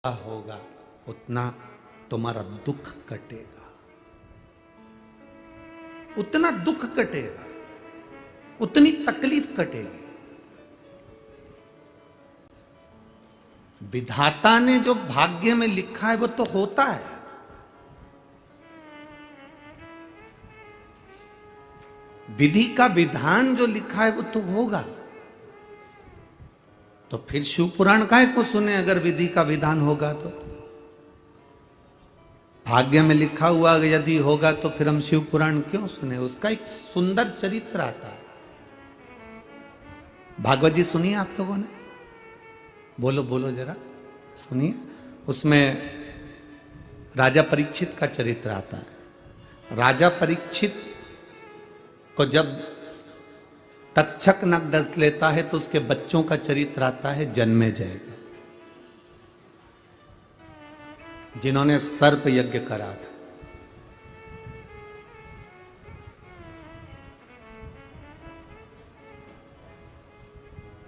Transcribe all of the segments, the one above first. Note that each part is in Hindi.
होगा उतना तुम्हारा दुख कटेगा, उतना दुख कटेगा, उतनी तकलीफ कटेगी। विधाता ने जो भाग्य में लिखा है वो तो होता है। विधि का विधान जो लिखा है वो तो होगा। तो फिर शिव पुराण काहे को सुने अगर विधि का विधान होगा तो? भाग्य में लिखा हुआ यदि होगा तो फिर हम शिव पुराण क्यों सुने? उसका एक सुंदर चरित्र आता है। भागवत जी सुनिए आप लोगों ने, बोलो बोलो जरा सुनिए। उसमें राजा परीक्षित का चरित्र आता है। राजा परीक्षित को जब तक्षक नग डस लेता है तो उसके बच्चों का चरित्र आता है जन्मेजय का, जिन्होंने सर्प यज्ञ करा था।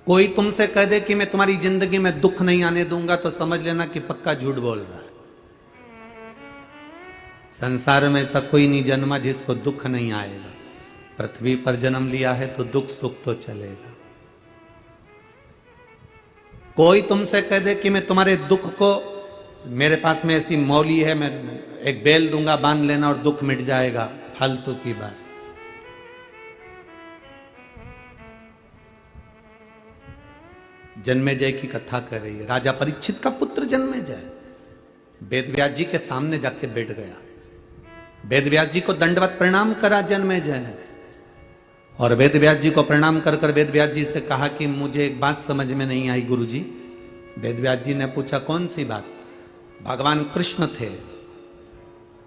कोई तुमसे कह दे कि मैं तुम्हारी जिंदगी में दुख नहीं आने दूंगा तो समझ लेना कि पक्का झूठ बोल रहा है। संसार में ऐसा कोई नहीं जन्मा जिसको दुख नहीं आएगा। पृथ्वी पर जन्म लिया है तो दुख सुख तो चलेगा। कोई तुमसे कह दे कि मैं तुम्हारे दुख को, मेरे पास में ऐसी मौली है, मैं एक बेल दूंगा बांध लेना और दुख मिट जाएगा, फालतू की बात। जन्मेजय की कथा कर रही है। राजा परीक्षित का पुत्र जन्मेजय वेदव्यास जी के सामने जाके बैठ गया। वेदव्यास जी को दंडवत प्रणाम करा जन्मेजय ने, और वेदव्यास जी को प्रणाम कर कर वेदव्यास जी से कहा कि मुझे एक बात समझ में नहीं आई गुरुजी। वेदव्यास जी ने पूछा कौन सी बात? भगवान कृष्ण थे,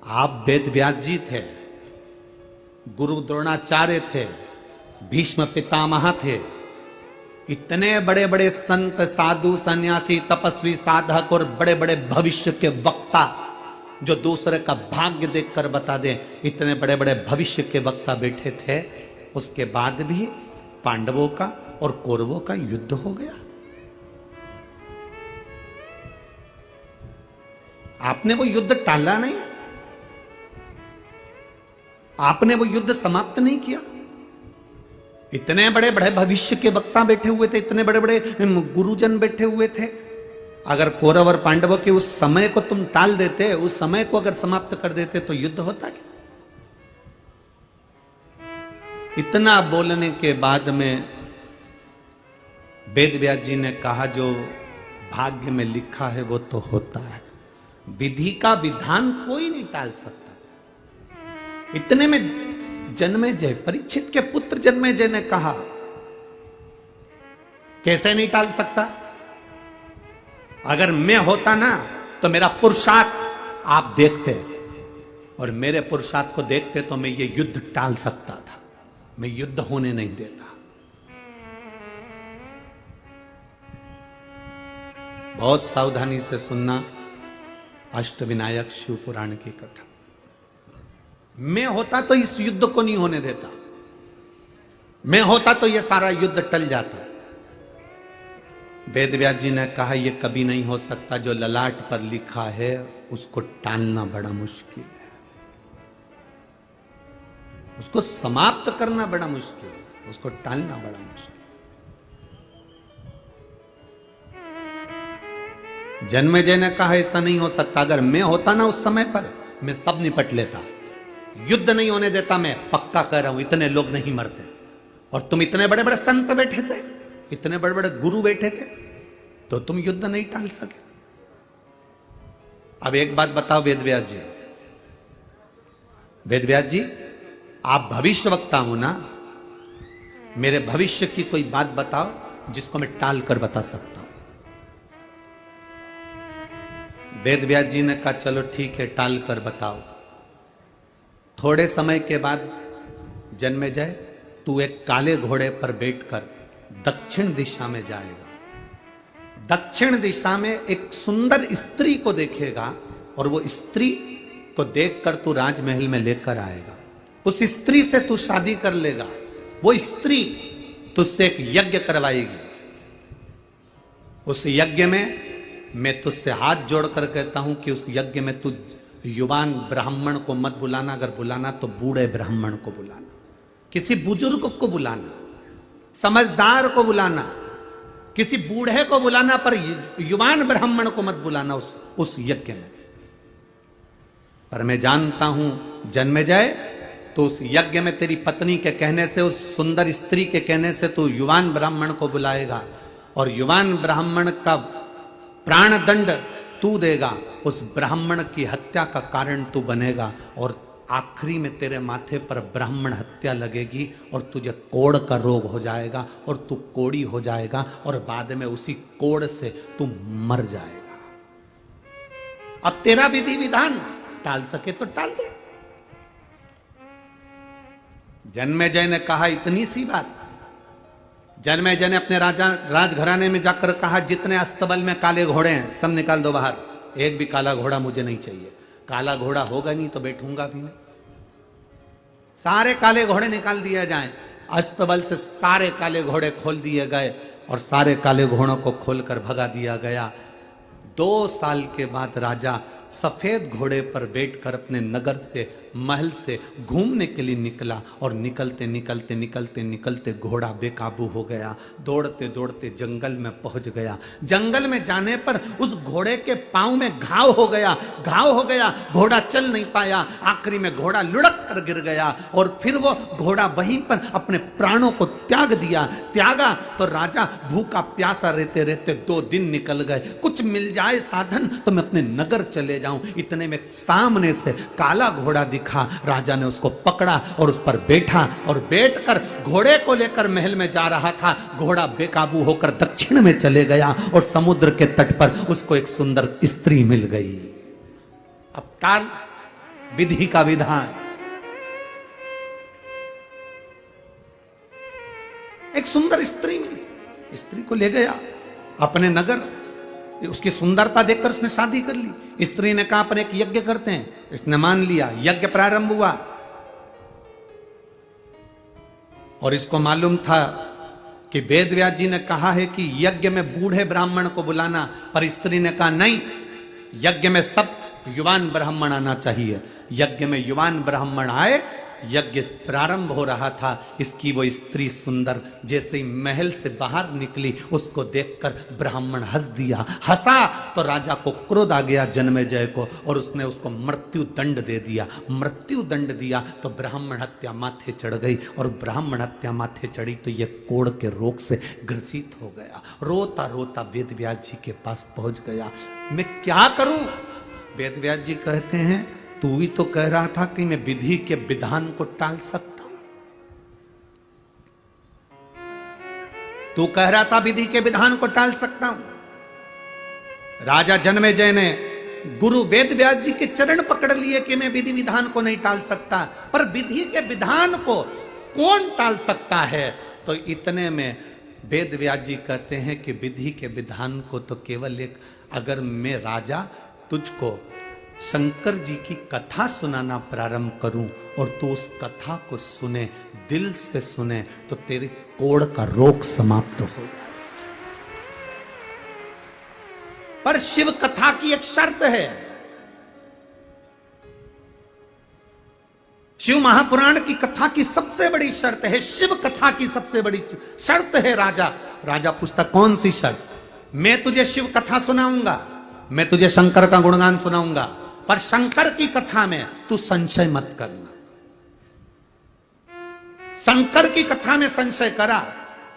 आप वेदव्यास जी थे, गुरु द्रोणाचार्य थे, भीष्म पितामह थे, इतने बड़े बड़े संत साधु सन्यासी तपस्वी साधक और बड़े बड़े भविष्य के वक्ता जो दूसरे का भाग्य देखकर बता दें, इतने बड़े बड़े भविष्य के वक्ता बैठे थे, उसके बाद भी पांडवों का और कौरवों का युद्ध हो गया। आपने वो युद्ध टाला नहीं, आपने वो युद्ध समाप्त नहीं किया। इतने बड़े बड़े भविष्य के वक्ता बैठे हुए थे, इतने बड़े बड़े गुरुजन बैठे हुए थे। अगर कौरव और पांडवों के उस समय को तुम टाल देते, उस समय को अगर समाप्त कर देते तो युद्ध होता क्या? इतना बोलने के बाद में वेदव्यास जी ने कहा जो भाग्य में लिखा है वो तो होता है। विधि का विधान कोई नहीं टाल सकता। इतने में जन्मेजय, परीक्षित के पुत्र जन्मेजय ने कहा कैसे नहीं टाल सकता? अगर मैं होता ना तो मेरा पुरुषार्थ आप देखते, और मेरे पुरुषार्थ को देखते तो मैं ये युद्ध टाल सकता था। मैं युद्ध होने नहीं देता। बहुत सावधानी से सुनना अष्टविनायक शिव पुराण की कथा। मैं होता तो इस युद्ध को नहीं होने देता, मैं होता तो यह सारा युद्ध टल जाता। वेदव्यास जी ने कहा यह कभी नहीं हो सकता, जो ललाट पर लिखा है उसको टालना बड़ा मुश्किल है, उसको समाप्त करना बड़ा मुश्किल है, उसको टालना बड़ा मुश्किल। जन्मेजय ने कहा ऐसा नहीं हो सकता, अगर मैं होता ना उस समय पर मैं सब निपट लेता, युद्ध नहीं होने देता। मैं पक्का कह रहा हूं इतने लोग नहीं मरते, और तुम इतने बड़े बड़े संत बैठे थे, इतने बड़े बड़े गुरु बैठे थे, तो तुम युद्ध नहीं टाल सके। अब एक बात बताओ वेदव्यास जी, वेदव्यास जी आप भविष्य वक्ता हो ना, मेरे भविष्य की कोई बात बताओ जिसको मैं टाल कर बता सकता हूं। वेदव्यास जी ने कहा चलो ठीक है टाल कर बताओ। थोड़े समय के बाद जन्मेजय तू एक काले घोड़े पर बैठकर दक्षिण दिशा में जाएगा। दक्षिण दिशा में एक सुंदर स्त्री को देखेगा, और वो स्त्री को देखकर तू राजमहल में लेकर आएगा। उस स्त्री से तू शादी कर लेगा, वो स्त्री तुझसे एक यज्ञ करवाएगी। उस यज्ञ में मैं तुझसे हाथ जोड़कर कहता हूं कि उस यज्ञ में तू युवान ब्राह्मण को मत बुलाना, अगर बुलाना तो बूढ़े ब्राह्मण को बुलाना, किसी बुजुर्ग को बुलाना, समझदार को बुलाना, किसी बूढ़े को बुलाना, पर युवान ब्राह्मण को मत बुलाना उस यज्ञ में। पर मैं जानता हूं जन्मेजय, तो उस यज्ञ में तेरी पत्नी के कहने से, उस सुंदर स्त्री के कहने से तू युवान ब्राह्मण को बुलाएगा और युवान ब्राह्मण का प्राण दंड तू देगा, उस ब्राह्मण की हत्या का कारण तू बनेगा और आखिरी में तेरे माथे पर ब्राह्मण हत्या लगेगी और तुझे कोढ़ का रोग हो जाएगा और तू कोढ़ी हो जाएगा और बाद में उसी कोढ़ से तू मर जाएगा। अब तेरा विधि विधान टाल सके तो टाल दे। जन्मेजय ने कहा इतनी सी बात। जन्मेजय ने अपने राजघराने में जाकर कहा जितने अस्तबल में काले घोड़े हैं सब निकाल दो बाहर, एक भी काला घोड़ा मुझे नहीं चाहिए। काला घोड़ा होगा नहीं तो बैठूंगा भी नहीं। सारे काले घोड़े निकाल दिए जाएं। अस्तबल से सारे काले घोड़े खोल दिए गए और सारे काले घोड़ों को खोलकर भगा दिया गया। 2 साल के बाद राजा सफेद घोड़े पर बैठकर अपने नगर से, महल से घूमने के लिए निकला और निकलते निकलते निकलते निकलते घोड़ा बेकाबू हो गया। दौड़ते दौड़ते जंगल में पहुंच गया। जंगल में जाने पर उस घोड़े के पांव में घाव हो गया। घोड़ा चल नहीं पाया। आखिरी में घोड़ा लुढ़क कर गिर गया और फिर वो घोड़ा वहीं पर अपने प्राणों को त्यागा तो राजा भूखा प्यासा रहते रहते 2 दिन निकल गए। कुछ मिल जाए साधन तो मैं अपने नगर चले जाऊं। इतने में सामने से काला घोड़ा दिखा। राजा ने उसको पकड़ा और उस पर बैठा और बैठकर घोड़े को लेकर महल में जा रहा था। घोड़ा बेकाबू होकर दक्षिण में चले गया और समुद्र के तट पर उसको एक सुंदर स्त्री मिल गई। अब टाल विधि का विधान। एक सुंदर स्त्री मिली, स्त्री को ले गया अपने नगर। उसकी सुंदरता देखकर उसने शादी कर ली। स्त्री ने कहा अपन एक यज्ञ करते हैं, इसने मान लिया। यज्ञ प्रारंभ हुआ और इसको मालूम था कि वेदव्यास जी ने कहा है कि यज्ञ में बूढ़े ब्राह्मण को बुलाना, पर स्त्री ने कहा नहीं, यज्ञ में सब युवान ब्राह्मण आना चाहिए। यज्ञ में युवान ब्राह्मण आए, यज्ञ प्रारंभ हो रहा था। इसकी वो स्त्री सुंदर जैसे ही महल से बाहर निकली, उसको देखकर ब्राह्मण हंसा तो राजा को क्रोध आ गया जन्मेजय को और उसने उसको मृत्यु दंड दे दिया। मृत्यु दंड दिया तो ब्राह्मण हत्या माथे चढ़ गई और ब्राह्मण हत्या माथे चढ़ी तो ये कोढ़ के रोग से ग्रसित हो गया। रोता रोता वेदव्यास जी के पास पहुंच गया। मैं क्या करूं? वेदव्यास जी कहते हैं तू ही तो कह रहा था कि मैं विधि के विधान को टाल सकता हूं। तू कह रहा था विधि के विधान को टाल सकता हूं। राजा जन्मेजय ने गुरु वेदव्यास जी के चरण पकड़ लिए कि मैं विधि विधान को नहीं टाल सकता, पर विधि के विधान को कौन टाल सकता है? तो इतने में वेदव्यास जी कहते हैं कि विधि के विधान को तो केवल एक, अगर मैं राजा तुझको शंकर जी की कथा सुनाना प्रारंभ करूं और तू उस कथा को सुने, दिल से सुने, तो तेरे कोढ़ का रोग समाप्त हो। पर शिव कथा की एक शर्त है। शिव महापुराण की कथा की सबसे बड़ी शर्त है, शिव कथा की सबसे बड़ी शर्त है राजा पूछता कौन सी शर्त? मैं तुझे शिव कथा सुनाऊंगा, मैं तुझे शंकर का गुणगान सुनाऊंगा, पर शंकर की कथा में तू संशय मत करना। शंकर की कथा में संशय करा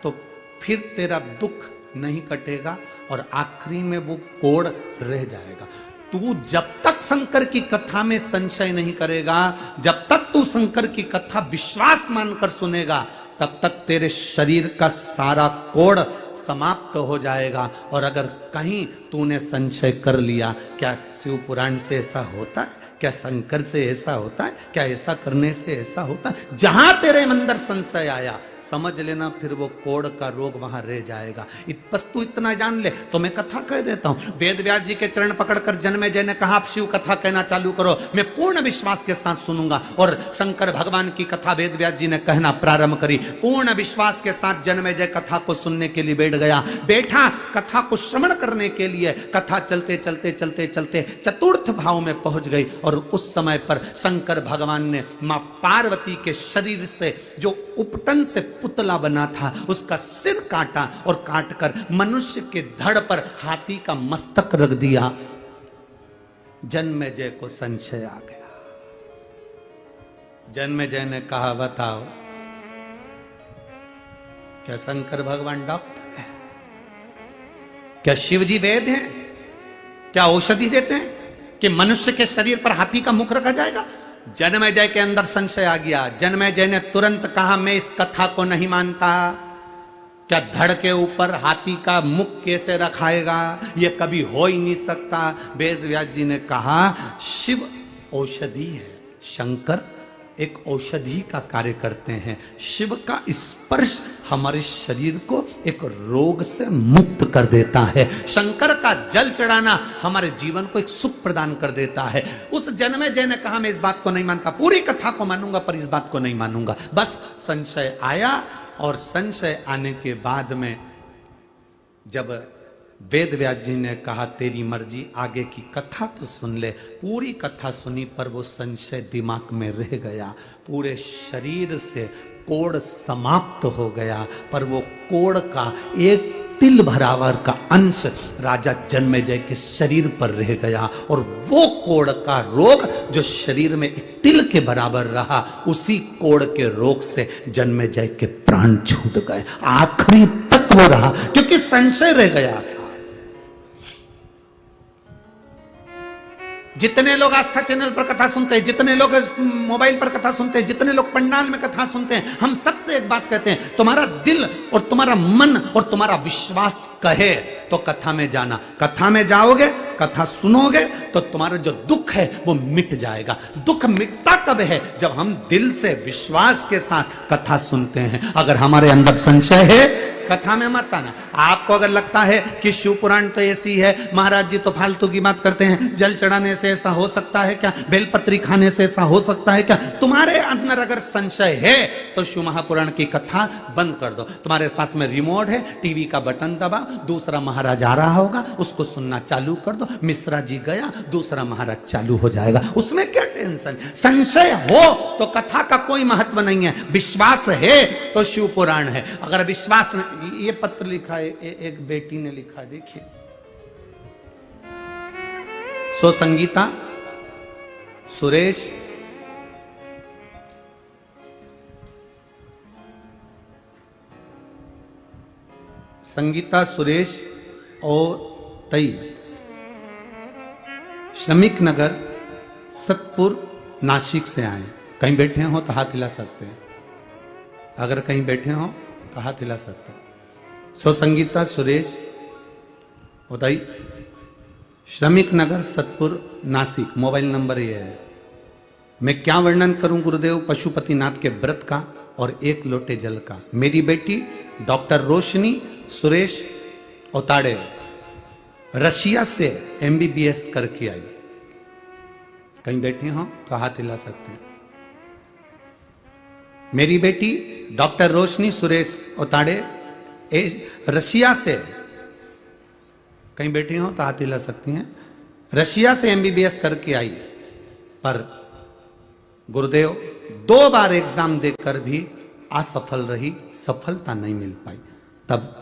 तो फिर तेरा दुख नहीं कटेगा और आखिरी में वो कोढ़ रह जाएगा। तू जब तक शंकर की कथा में संशय नहीं करेगा, जब तक तू शंकर की कथा विश्वास मानकर सुनेगा, तब तक तेरे शरीर का सारा कोढ़ समाप्त हो जाएगा। और अगर कहीं तूने संशय कर लिया, क्या शिव पुराण से ऐसा होता है? क्या शंकर से ऐसा होता है? क्या ऐसा करने से ऐसा होता है? जहां तेरे अंदर संशय आया, समझ लेना फिर वो कोढ़ का रोग वहां रह जाएगा। बस तू इतना जान ले तो मैं कथा कह देता हूं। वेद व्यास जी के चरण पकड़कर जन्मेजय ने कहा आप शिव कथा कहना चालू करो, मैं पूर्ण विश्वास के साथ सुनूंगा। और शंकर भगवान की कथा वेद व्यास जी ने कहना प्रारंभ करी। पूर्ण विश्वास के साथ जन्मेजय कथा को सुनने के लिए बैठ गया। बैठा कथा को श्रवण करने के लिए। कथा चलते चलते चलते चलते चतुर्थ भाव में पहुंच गई और उस समय पर शंकर भगवान ने मां पार्वती के शरीर से जो उपटन से पुतला बना था उसका सिर काटा और काटकर मनुष्य के धड़ पर हाथी का मस्तक रख दिया। जन्मेजय को संशय आ गया। जन्मेजय ने कहा बताओ क्या शंकर भगवान डॉक्टर है? क्या शिवजी वैद्य हैं? क्या औषधि देते हैं कि मनुष्य के शरीर पर हाथी का मुख रखा जाएगा? जन्मेजय के अंदर संशय आ गया। जन्मेजय ने तुरंत कहा मैं इस कथा को नहीं मानता। क्या धड़ के ऊपर हाथी का मुख कैसे रखाएगा? यह कभी हो ही नहीं सकता। वेद व्यास जी ने कहा शिव औषधि है, शंकर एक औषधि का कार्य करते हैं। शिव का स्पर्श हमारे शरीर को एक रोग से मुक्त कर देता है। शंकर का जल चढ़ाना हमारे जीवन को एक सुख प्रदान कर देता है। उस जन्मेजय ने कहा मैं इस बात को नहीं मानता, पूरी कथा को मानूंगा पर इस बात को नहीं मानूंगा। बस संशय आया और संशय आने के बाद में जब वेद व्यास जी ने कहा तेरी मर्जी, आगे की कथा तो सुन ले। पूरी कथा सुनी पर वो संशय दिमाग में रह गया। पूरे शरीर से कोढ़ समाप्त हो गया पर वो कोढ़ का एक तिल भरावर का अंश राजा जन्मेजय के शरीर पर रह गया और वो कोढ़ का रोग जो शरीर में एक तिल के बराबर रहा, उसी कोढ़ के रोग से जन्मेजय के प्राण छूट गए। आखिरी तक वो रहा क्योंकि संशय रह गया। जितने लोग आस्था चैनल पर कथा सुनते हैं, जितने लोग मोबाइल पर कथा सुनते हैं, जितने लोग पंडाल में कथा सुनते हैं, हम सबसे एक बात कहते हैं तुम्हारा दिल और तुम्हारा मन और तुम्हारा विश्वास कहे तो कथा में जाना। कथा में जाओगे, कथा सुनोगे तो तुम्हारा जो दुख है वो मिट जाएगा। दुख मिटता कब है? जब हम दिल से विश्वास के साथ कथा सुनते हैं। अगर हमारे अंदर संशय है कथा में मत आना। आपको अगर लगता है कि शिव पुराण तो ऐसी है, महाराज जी तो फालतू की बात करते हैं, जल चढ़ाने से ऐसा हो सकता है क्या, बेलपत्री खाने से ऐसा हो सकता है क्या, तुम्हारे अंदर अगर संशय है तो शिव महापुराण की कथा बंद कर दो। तुम्हारे पास में रिमोट है, टीवी का बटन दबा, दूसरा महाराज आ रहा होगा उसको सुनना चालू कर दो। मिश्रा जी गया, दूसरा महाराज चालू हो जाएगा। उसमें क्या टेंशन? संशय हो तो कथा का कोई महत्व नहीं है। विश्वास है तो शिव पुराण है। अगर विश्वास नहीं, ये पत्र लिखा है एक बेटी ने लिखा, देखिए। सो संगीता सुरेश और तई श्रमिक नगर सतपुर नासिक से आए। कहीं बैठे हो तो हाथ हिला सकते हैं। अगर कहीं बैठे हो तो हाथ हिला सकते हैं। सो संगीता सुरेश उदय श्रमिक नगर सतपुर नासिक, मोबाइल नंबर ये है। मैं क्या वर्णन करूं गुरुदेव पशुपतिनाथ के व्रत का और एक लोटे जल का। मेरी बेटी डॉक्टर रोशनी सुरेश ओताड़े रशिया से MBBS करके आई। कहीं बैठे हो तो हाथ हिला सकते हैं। मेरी बेटी डॉक्टर रोशनी सुरेश ओताड़े रशिया से, कहीं बैठी हो तो हाथ हिला सकती हैं, रशिया से MBBS करके आई। पर गुरुदेव 2 बार एग्जाम देकर भी असफल रही, सफलता नहीं मिल पाई। तब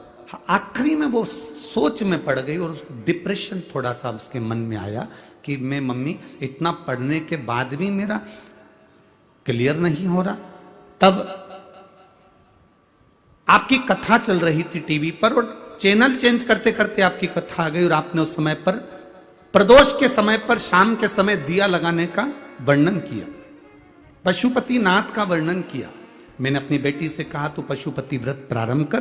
आखिरी में वो सोच में पड़ गई और डिप्रेशन थोड़ा सा उसके मन में आया कि मैं मम्मी इतना पढ़ने के बाद भी मेरा क्लियर नहीं हो रहा। तब आपकी कथा चल रही थी टीवी पर और चैनल चेंज करते करते आपकी कथा आ गई और आपने उस समय पर प्रदोष के समय पर शाम के समय दिया लगाने का वर्णन किया, पशुपतिनाथ का वर्णन किया। मैंने अपनी बेटी से कहा तू पशुपति व्रत प्रारंभ कर,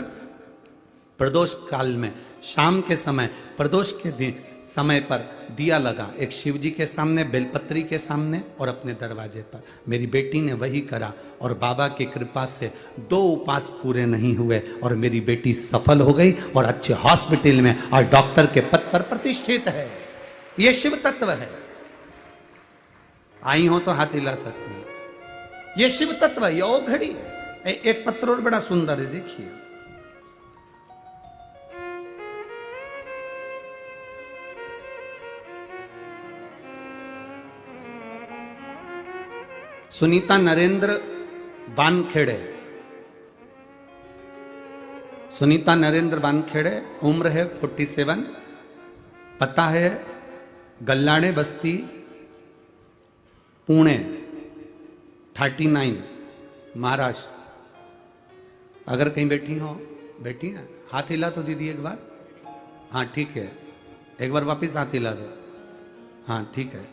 प्रदोष काल में शाम के समय प्रदोष के दिन समय पर दिया लगा, एक शिव जी के सामने, बेलपत्री के सामने और अपने दरवाजे पर। मेरी बेटी ने वही करा और बाबा की कृपा से 2 उपास पूरे नहीं हुए और मेरी बेटी सफल हो गई और अच्छे हॉस्पिटल में और डॉक्टर के पद पर प्रतिष्ठित है। ये शिव तत्व है। आई हो तो हाथ हिला सकती है। ये शिव तत्व है, ये ओ घड़ी है। एक पत्र और बड़ा सुंदर है, देखिए। सुनीता नरेंद्र वानखेड़े, सुनीता नरेंद्र वानखेड़े, उम्र है 47, पता है गल्लाड़े बस्ती, पुणे 39, महाराष्ट्र। अगर कहीं बैठी हो, बैठी है, हाथ हिला तो दीदी एक बार। हाँ ठीक है, एक बार वापिस हाथ हिला दो। हाँ ठीक है।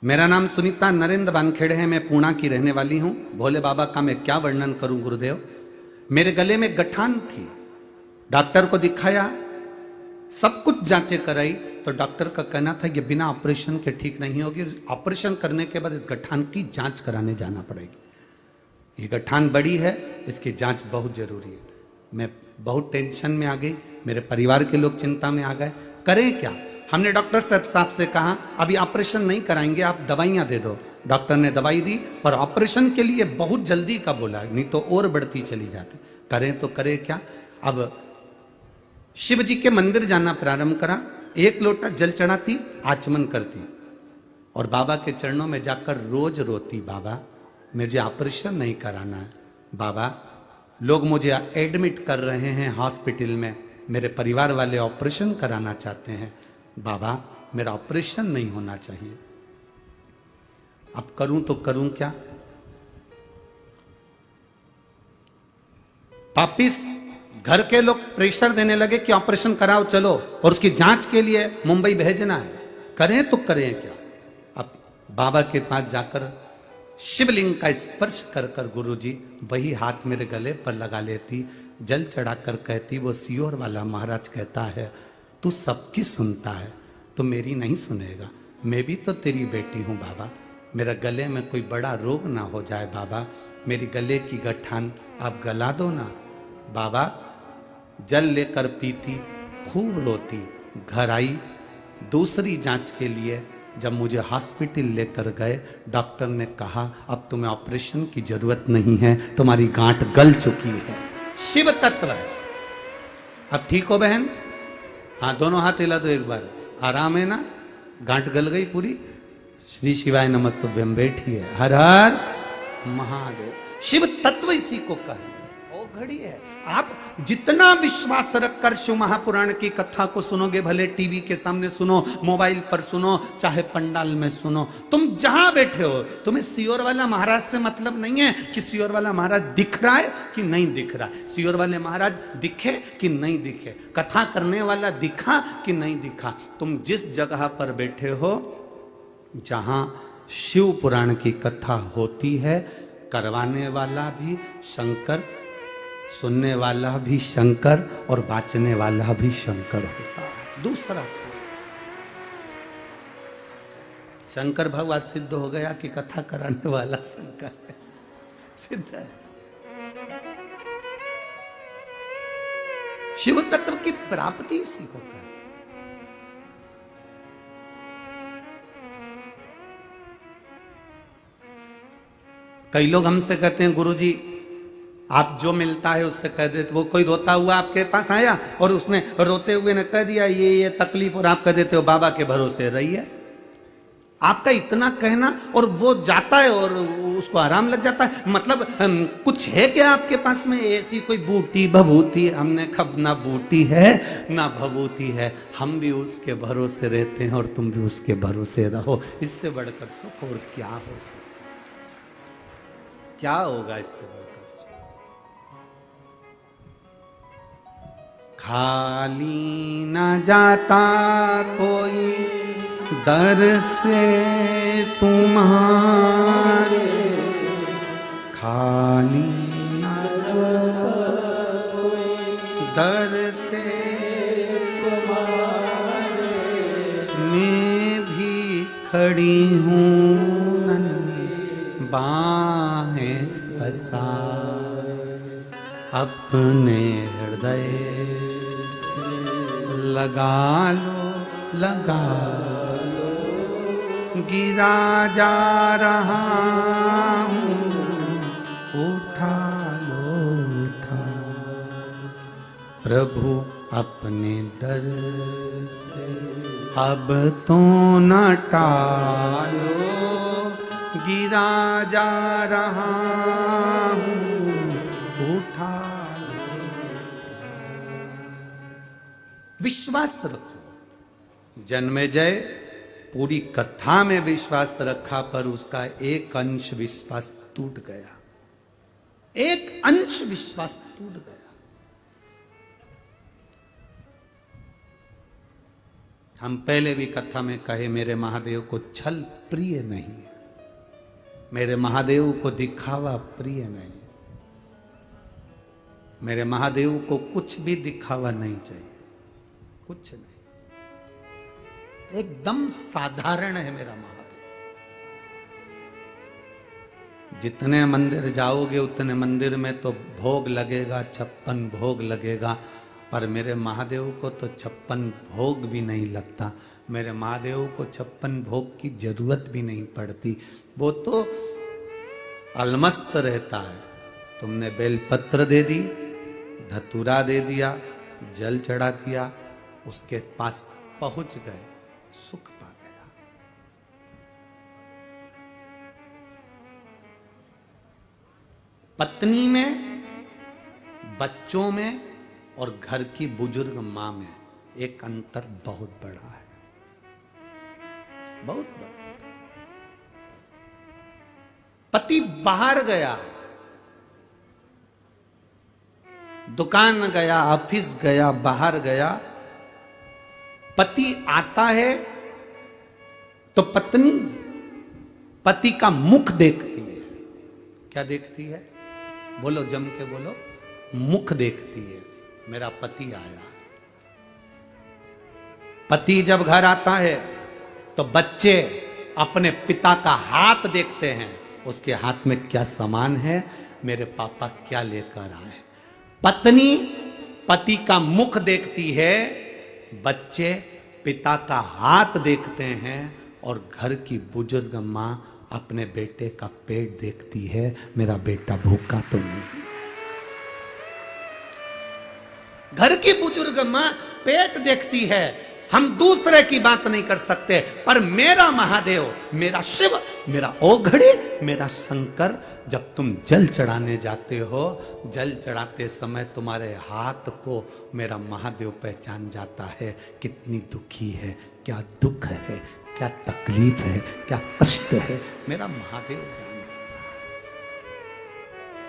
मेरा नाम सुनीता नरेंद्र वानखेड़े है, मैं पूना की रहने वाली हूं। भोले बाबा का मैं क्या वर्णन करूं गुरुदेव। मेरे गले में गठान थी, डॉक्टर को दिखाया, सब कुछ जांचें कराई तो डॉक्टर का कहना था कि बिना ऑपरेशन के ठीक नहीं होगी, ऑपरेशन करने के बाद इस गठान की जांच कराने जाना पड़ेगी। ये गठान बड़ी है, इसकी जांच बहुत जरूरी है। मैं बहुत टेंशन में आ गई, मेरे परिवार के लोग चिंता में आ गए, करें क्या। हमने डॉक्टर साहब से कहा अभी ऑपरेशन नहीं कराएंगे, आप दवाइयां दे दो। डॉक्टर ने दवाई दी पर ऑपरेशन के लिए बहुत जल्दी का बोला, नहीं तो और बढ़ती चली जाती। करें तो करें क्या। अब शिव जी के मंदिर जाना प्रारंभ करा, 1 लोटा जल चढ़ाती, आचमन करती और बाबा के चरणों में जाकर रोज रोती, बाबा मुझे ऑपरेशन नहीं कराना है, बाबा लोग मुझे एडमिट कर रहे हैं हॉस्पिटल में, मेरे परिवार वाले ऑपरेशन कराना चाहते हैं, बाबा मेरा ऑपरेशन नहीं होना चाहिए। अब करूं तो करूं क्या। वापिस घर के लोग प्रेशर देने लगे कि ऑपरेशन कराओ चलो, और उसकी जांच के लिए मुंबई भेजना है, करें तो करें क्या। अब बाबा के पास जाकर शिवलिंग का स्पर्श कर कर गुरुजी वही हाथ मेरे गले पर लगा लेती, जल चढ़ाकर कहती, वो सियोर वाला महाराज कहता है तू सबकी सुनता है तो मेरी नहीं सुनेगा, मैं भी तो तेरी बेटी हूं बाबा, मेरा गले में कोई बड़ा रोग ना हो जाए बाबा, मेरी गले की गठान आप गला दो ना। बाबा जल लेकर पीती, खूब रोती, घर आई। दूसरी जांच के लिए जब मुझे हॉस्पिटल लेकर गए, डॉक्टर ने कहा अब तुम्हें ऑपरेशन की जरूरत नहीं है, तुम्हारी गांठ गल चुकी है। शिव तत्व है। अब ठीक हो बहन। हाँ दोनों हाथ हिला दो एक बार, आराम है ना, गांठ गल गई पूरी। श्री शिवाय नमस्तुभ्यम, बैठिए। हर हर महादेव। शिव तत्व इसी को कहे, ओ घड़ी है। आप जितना विश्वास रखकर शिव महापुराण की कथा को सुनोगे, भले टीवी के सामने सुनो, मोबाइल पर सुनो, चाहे पंडाल में सुनो, तुम जहां बैठे हो, तुम्हें सियोर वाला महाराज से मतलब नहीं है कि सियोर वाला महाराज दिख रहा है कि नहीं दिख रहा है, सियोर वाले महाराज दिखे कि नहीं दिखे, कथा करने वाला दिखा कि नहीं दिखा। तुम जिस जगह पर बैठे हो, जहां शिव पुराण की कथा होती है, करवाने वाला भी शंकर, सुनने वाला भी शंकर और बाचने वाला भी शंकर होता है। दूसरा शंकर भगवान सिद्ध हो गया कि कथा कराने वाला शंकर है, सिद्ध है। शिव तत्व की प्राप्ति इसी को कहते। कई लोग हमसे कहते हैं गुरुजी आप जो मिलता है उससे कह देते। वो कोई रोता हुआ आपके पास आया और उसने रोते हुए ने कह दिया ये तकलीफ, और आप कह देते हो बाबा के भरोसे रहिए। आपका इतना कहना और वो जाता है और उसको आराम लग जाता है। मतलब कुछ है क्या आपके पास में ऐसी कोई बूटी भभूति? हमने कब ना बूटी है ना भभूति है, हम भी उसके भरोसे रहते हैं और तुम भी उसके भरोसे रहो। इससे बढ़कर सुख और क्या हो सकता, क्या होगा इससे बढ़कर? खाली न जाता कोई दर से तुम्हारे, खाली न जाता कोई दर से खड़ी हूँ नन्ही बाहें पसार, अपने हृदय से लगा लो, लगा लो, गिरा जा रहा हूँ, उठा लो, उठा। प्रभु अपने दर से अब तो न टालो, गिरा जा रहा हूँ, उठा लो। विश्वास रखो। जन्मेजय पूरी कथा में विश्वास रखा, पर उसका एक अंश विश्वास टूट गया, एक अंश विश्वास टूट गया। हम पहले भी कथा में कहे, मेरे महादेव को छल प्रिय नहीं, मेरे महादेव को दिखावा प्रिय नहीं, मेरे महादेव को कुछ भी दिखावा नहीं चाहिए, कुछ नहीं, एकदम साधारण है मेरा महादेव। जितने मंदिर जाओगे उतने मंदिर में तो भोग लगेगा, 56 भोग लगेगा, पर मेरे महादेव को तो 56 भोग भी नहीं लगता। मेरे महादेव को 56 भोग की जरूरत भी नहीं पड़ती, वो तो अलमस्त रहता है। तुमने बेलपत्र दे दी, धतूरा दे दिया, जल चढ़ा दिया, उसके पास पहुंच गए, सुख पा गया। पत्नी में, बच्चों में और घर की बुजुर्ग मां में एक अंतर बहुत बड़ा है, बहुत बड़ा। पति बाहर गया, दुकान गया, ऑफिस गया, बाहर गया, पति आता है तो पत्नी पति का मुख देखती है। क्या देखती है? बोलो, जम के बोलो। मुख देखती है, मेरा पति आया। पति जब घर आता है तो बच्चे अपने पिता का हाथ देखते हैं, उसके हाथ में क्या सामान है, मेरे पापा क्या लेकर आए। पत्नी पति का मुख देखती है, बच्चे पिता का हाथ देखते हैं, और घर की बुजुर्ग मां अपने बेटे का पेट देखती है, मेरा बेटा भूखा तो नहीं। घर की बुजुर्ग मां पेट देखती है। हम दूसरे की बात नहीं कर सकते, पर मेरा महादेव, मेरा शिव, मेरा ओघड़ी, मेरा शंकर, जब तुम जल चढ़ाने जाते हो, जल चढ़ाते समय तुम्हारे हाथ को मेरा महादेव पहचान जाता है, कितनी दुखी है, क्या दुख है, क्या तकलीफ है, क्या कष्ट है, मेरा महादेव जान जाता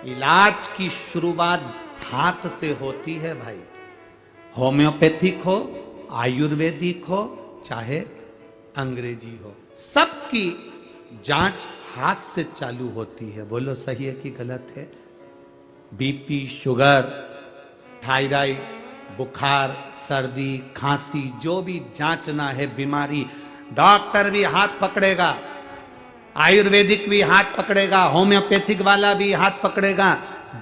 है। इलाज की शुरुआत हाथ से होती है भाई। होम्योपैथिक हो, आयुर्वेदिक हो, चाहे अंग्रेजी हो, सबकी जांच हाथ से चालू होती है। बोलो सही है कि गलत है? बीपी, शुगर, थायराइड, बुखार, सर्दी, खांसी, जो भी जांचना है बीमारी, डॉक्टर भी हाथ पकड़ेगा, आयुर्वेदिक भी हाथ पकड़ेगा, होम्योपैथिक वाला भी हाथ पकड़ेगा।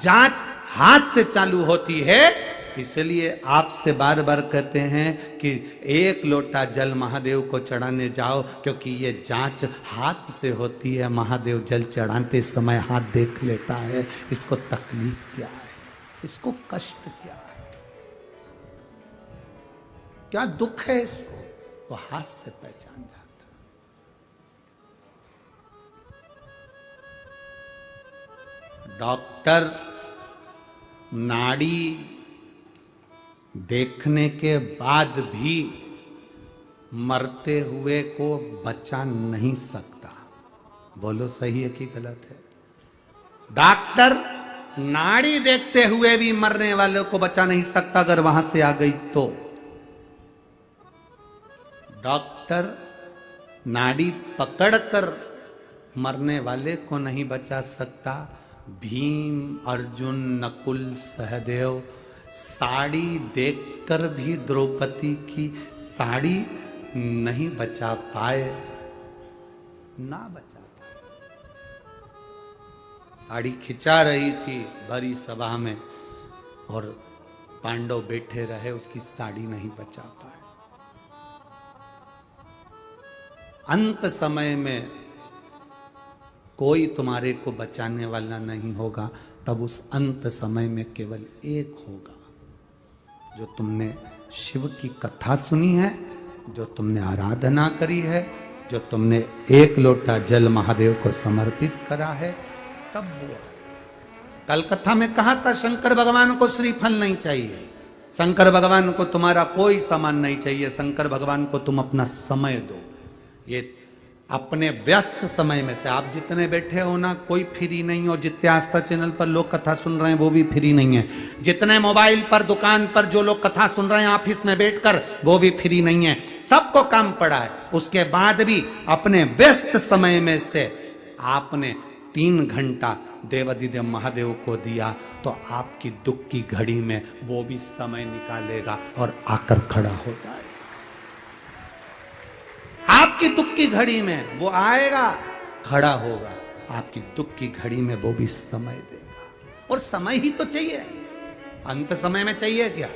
जांच हाथ से चालू होती है। इसलिए आपसे बार बार कहते हैं कि 1 लोटा जल महादेव को चढ़ाने जाओ, क्योंकि ये जांच हाथ से होती है। महादेव जल चढ़ाते समय हाथ देख लेता है, इसको तकलीफ क्या है, इसको कष्ट क्या है, क्या दुख है, इसको वो हाथ से पहचान जाता। डॉक्टर नाड़ी देखने के बाद भी मरते हुए को बचा नहीं सकता। बोलो सही है कि गलत है? डॉक्टर नाड़ी देखते हुए भी मरने वाले को बचा नहीं सकता, अगर वहां से आ गई तो। डॉक्टर नाड़ी पकड़कर मरने वाले को नहीं बचा सकता। भीम, अर्जुन, नकुल, सहदेव साड़ी देखकर भी द्रौपदी की साड़ी नहीं बचा पाए। ना बचा पाए। साड़ी खिंचा रही थी भरी सभा में और पांडव बैठे रहे, उसकी साड़ी नहीं बचा पाए। अंत समय में कोई तुम्हारे को बचाने वाला नहीं होगा, तब उस अंत समय में केवल एक होगा, जो तुमने शिव की कथा सुनी है, जो तुमने आराधना करी है, जो तुमने एक लोटा जल महादेव को समर्पित करा है, तब वो। कल कथा में कहा था शंकर भगवान को श्रीफल नहीं चाहिए, शंकर भगवान को तुम्हारा कोई सामान नहीं चाहिए, शंकर भगवान को तुम अपना समय दो। ये अपने व्यस्त समय में से आप जितने बैठे हो ना, कोई फ्री नहीं हो। जितने आस्था चैनल पर लोग कथा सुन रहे हैं वो भी फ्री नहीं है। जितने मोबाइल पर दुकान पर जो लोग कथा सुन रहे हैं ऑफिस में बैठकर, वो भी फ्री नहीं है। सबको काम पड़ा है। उसके बाद भी अपने व्यस्त समय में से आपने 3 घंटा देवाधिदेव महादेव को दिया, तो आपकी दुख की घड़ी में वो भी समय निकालेगा और आकर खड़ा हो जाएगा। आपकी दुख की घड़ी में वो आएगा, खड़ा होगा, आपकी दुख की घड़ी में वो भी समय देगा। और समय ही तो चाहिए, अंत समय में चाहिए क्या?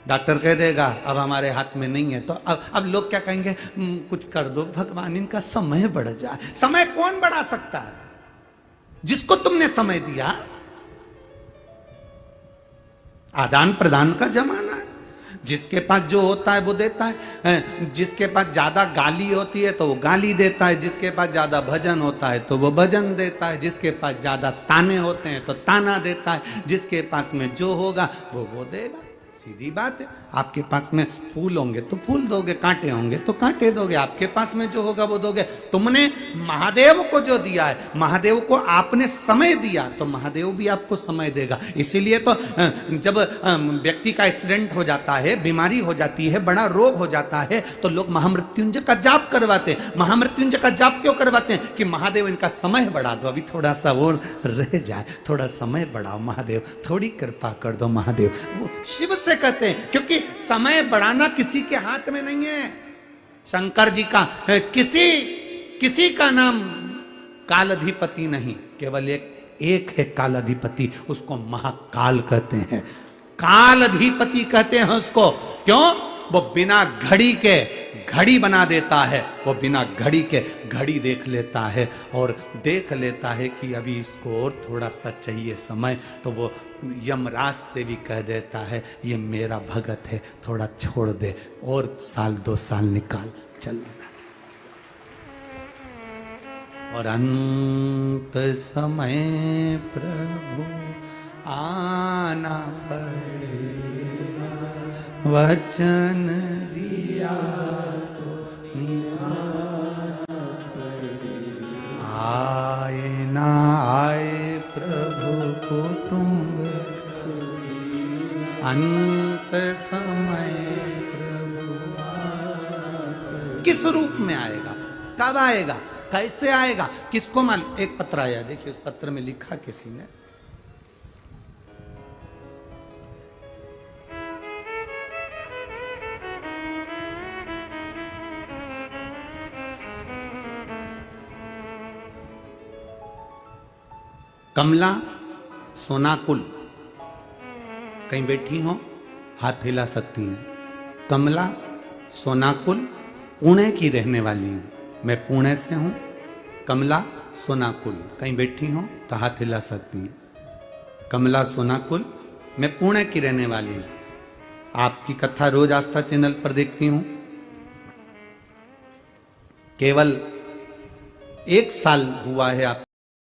डॉक्टर कह देगा अब हमारे हाथ में नहीं है, तो अब लोग क्या कहेंगे, कुछ कर दो भगवान, इनका समय बढ़ जाए। समय कौन बढ़ा सकता है? जिसको तुमने समय दिया। आदान प्रदान का जमाना है, जिसके पास जो होता है वो देता है। जिसके पास ज्यादा गाली होती है तो वो गाली देता है, जिसके पास ज्यादा भजन होता है तो वो भजन देता है, जिसके पास ज्यादा ताने होते हैं तो ताना देता है, जिसके पास में जो होगा वो देगा। सीधी बात है। आपके पास में फूल होंगे तो फूल दोगे, कांटे होंगे तो कांटे दोगे, आपके पास में जो होगा वो दोगे। तुमने महादेव को जो दिया है, महादेव को आपने समय दिया, तो महादेव भी आपको समय देगा। इसीलिए तो जब व्यक्ति का एक्सीडेंट हो जाता है, बीमारी हो जाती है, बड़ा रोग हो जाता है, तो लोग महामृत्युंजय का जाप करवाते हैं। महामृत्युंजय का जाप क्यों करवाते हैं? कि महादेव इनका समय बढ़ा दो, अभी थोड़ा सा और रह जाए, थोड़ा समय बढ़ाओ महादेव, थोड़ी कृपा कर दो महादेव। वो शिव से कहते हैं, क्योंकि समय बढ़ाना किसी के हाथ में नहीं है। शंकर जी का किसी का नाम कालाधिपति नहीं, केवल एक है कालाधिपति, उसको महाकाल कहते हैं। कालाधिपति कहते हैं उसको, क्यों? वो बिना घड़ी के घड़ी बना देता है, वो बिना घड़ी के घड़ी देख लेता है और देख लेता है कि अभी इसको और थोड़ा सा चाहिए समय, तो वो यमराज से भी कह देता है ये मेरा भगत है, थोड़ा छोड़ दे, और 1-2 साल निकाल चल। और अंत समय प्रभु आना पड़ेगा, वचन दिया तो निभाना पड़ेगा। आए ना आए प्रभु कुटुंब, अंत समय प्रभु किस रूप में आएगा, कब आएगा, कैसे आएगा, किसको मालूम। एक पत्र आया, देखिए उस पत्र में लिखा किसी ने, कमला सोनाकुल, कहीं बैठी हो हाथ हिला सकती हैं। कमला सोनाकुल पुणे की रहने वाली हूं, मैं पुणे से हूं। कमला सोनाकुल, कहीं बैठी हो तो हाथ हिला सकती हैं। कमला सोनाकुल, मैं पुणे की रहने वाली हूं। आपकी कथा रोज आस्था चैनल पर देखती हूं। केवल 1 साल हुआ है आप